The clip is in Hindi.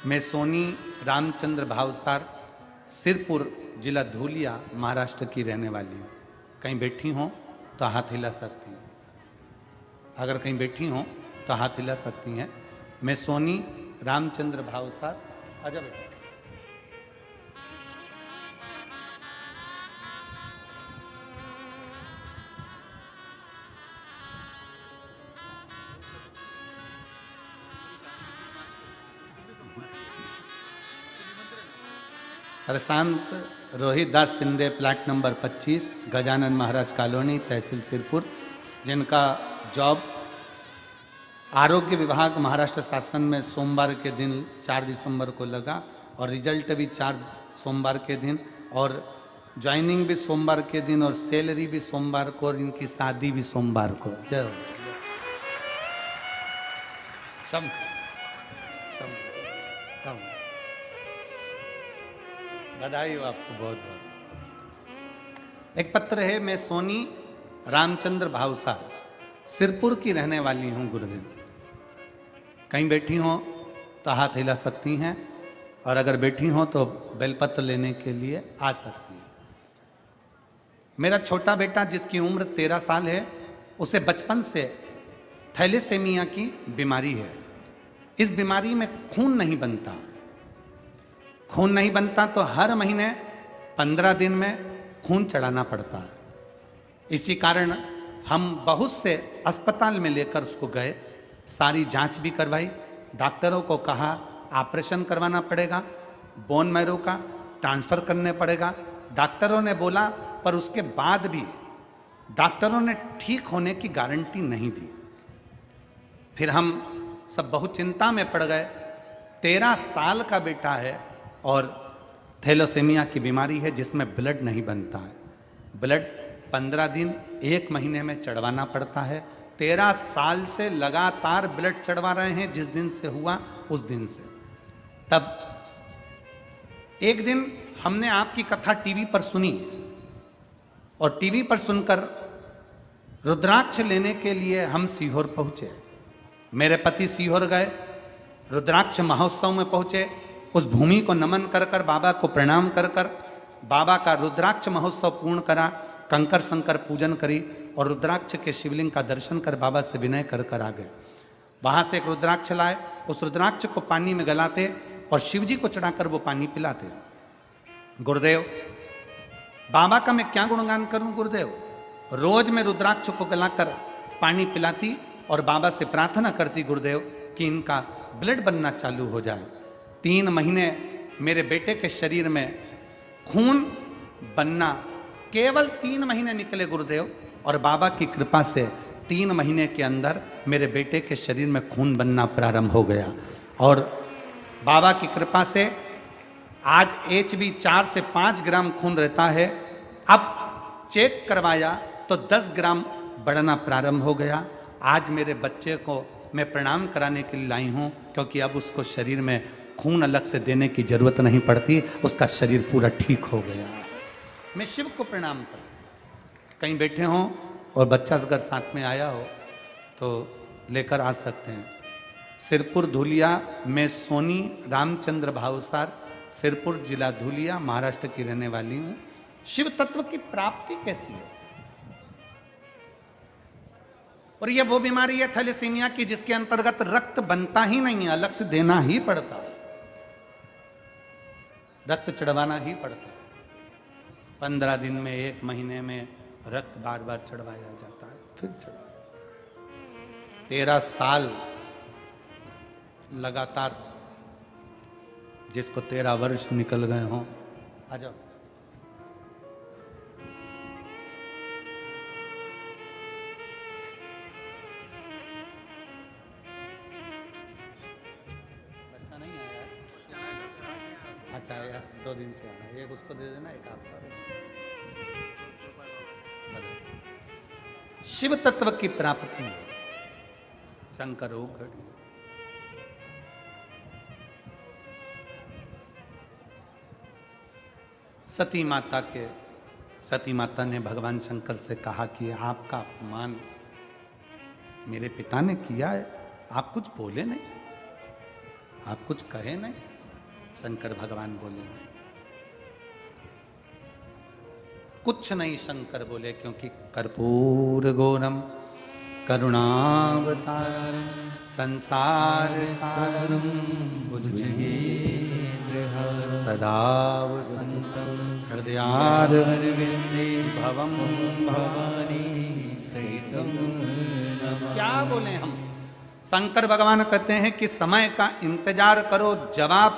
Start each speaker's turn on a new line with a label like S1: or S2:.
S1: मैं सोनी रामचंद्र भावसार सिरपुर जिला धूलिया महाराष्ट्र की रहने वाली हूँ। कहीं बैठी हों तो हाथ हिला सकती हैं। अगर कहीं बैठी हों तो हाथ हिला सकती हैं। मैं सोनी रामचंद्र भावसार। आजा बेटा। प्रशांत रोहित दास Shinde, plot number 25, Gajanan Maharaj colony, तहसील सिरपुर, जिनका जॉब आरोग्य विभाग महाराष्ट्र शासन में सोमवार के दिन 4 दिसंबर को लगा और रिजल्ट भी 4 सोमवार के दिन और ज्वाइनिंग भी सोमवार के दिन और सैलरी भी सोमवार को और इनकी शादी भी सोमवार को। जय हो। सम बधाई हो आपको बहुत बहुत। एक पत्र है, मैं सोनी रामचंद्र भावसार सिरपुर की रहने वाली हूँ गुरुदेव। कहीं बैठी हो तो हाथ हिला सकती हैं और अगर बैठी हो तो बेलपत्र लेने के लिए आ सकती हैं। मेरा छोटा बेटा जिसकी उम्र 13 साल है, उसे बचपन से थैलेसेमिया की बीमारी है। इस बीमारी में खून नहीं बनता। खून नहीं बनता तो हर महीने 15 दिन में खून चढ़ाना पड़ता है। इसी कारण हम बहुत से अस्पताल में लेकर उसको गए, सारी जांच भी करवाई। डॉक्टरों को कहा ऑपरेशन करवाना पड़ेगा, बोन मैरो का ट्रांसफ़र करने पड़ेगा। डॉक्टरों ने बोला, पर उसके बाद भी डॉक्टरों ने ठीक होने की गारंटी नहीं दी। फिर हम सब बहुत चिंता में पड़ गए। 13 साल का बेटा है और थैलेसेमिया की बीमारी है जिसमें ब्लड नहीं बनता है। ब्लड 15 दिन 1 महीने में चढ़वाना पड़ता है। 13 साल से लगातार ब्लड चढ़वा रहे हैं, जिस दिन से हुआ उस दिन से। तब एक दिन हमने आपकी कथा टीवी पर सुनी और टीवी पर सुनकर रुद्राक्ष लेने के लिए हम सीहोर पहुंचे। मेरे पति सीहोर गए, रुद्राक्ष महोत्सव में पहुंचे। उस भूमि को नमन कर कर, बाबा को प्रणाम कर कर, बाबा का रुद्राक्ष महोत्सव पूर्ण करा, कंकर शंकर पूजन करी और रुद्राक्ष के शिवलिंग का दर्शन कर बाबा से विनय कर कर आ गए। वहाँ से एक रुद्राक्ष लाए, उस रुद्राक्ष को पानी में गलाते और शिव जी को चढ़ाकर वो पानी पिलाते। गुरुदेव, बाबा का मैं क्या गुणगान करूं गुरुदेव। रोज मैं रुद्राक्ष को गलाकर पानी पिलाती और बाबा से प्रार्थना करती, गुरुदेव, कि इनका ब्लड बनना चालू हो जाए। 3 महीने मेरे बेटे के शरीर में खून बनना, केवल 3 महीने निकले गुरुदेव, और बाबा की कृपा से 3 महीने के अंदर मेरे बेटे के शरीर में खून बनना प्रारंभ हो गया। और बाबा की कृपा से आज HB 4 से 5 ग्राम खून रहता है। अब चेक करवाया तो 10 ग्राम बढ़ना प्रारंभ हो गया। आज मेरे बच्चे को मैं प्रणाम कराने के लिए लाई हूँ, क्योंकि अब उसको शरीर में खून अलग से देने की जरूरत नहीं पड़ती, उसका शरीर पूरा ठीक हो गया। मैं शिव को प्रणाम करता। कहीं बैठे हों और बच्चा अगर साथ में आया हो तो लेकर आ सकते हैं। सिरपुर धूलिया, मैं सोनी रामचंद्र भावसार सिरपुर जिला धूलिया महाराष्ट्र की रहने वाली हूँ। शिव तत्व की प्राप्ति कैसी है? और यह वो बीमारी है थैलेसीमिया की जिसके अंतर्गत रक्त बनता ही नहीं है, अलग से देना ही पड़ता है, रक्त चढ़वाना ही पड़ता है। 15 दिन में 1 महीने में रक्त बार बार चढ़वाया जाता है, फिर चढ़वाया। 13 साल लगातार, जिसको 13 वर्ष निकल गए हों। आ जाओ। बच्चा नहीं आया है? अच्छा आया, 2 दिन से आना। एक उसको दे देना, एक आपका। शिव तत्व की प्राप्ति शंकर हो घड़ी। सती माता ने भगवान शंकर से कहा कि आपका अपमान मेरे पिता ने किया है, आप कुछ बोले नहीं, आप कुछ कहे नहीं। शंकर भगवान बोले नहीं, कुछ नहीं शंकर बोले, क्योंकि कर्पूर गौरम करुणावतार संसार सारम भुजगेन्द्रहार सदा वसन्तं हृदयारविन्दे भवं भवानी सहितं नमामि। क्या बोले हम? शंकर भगवान कहते हैं कि समय का इंतजार करो, जवाब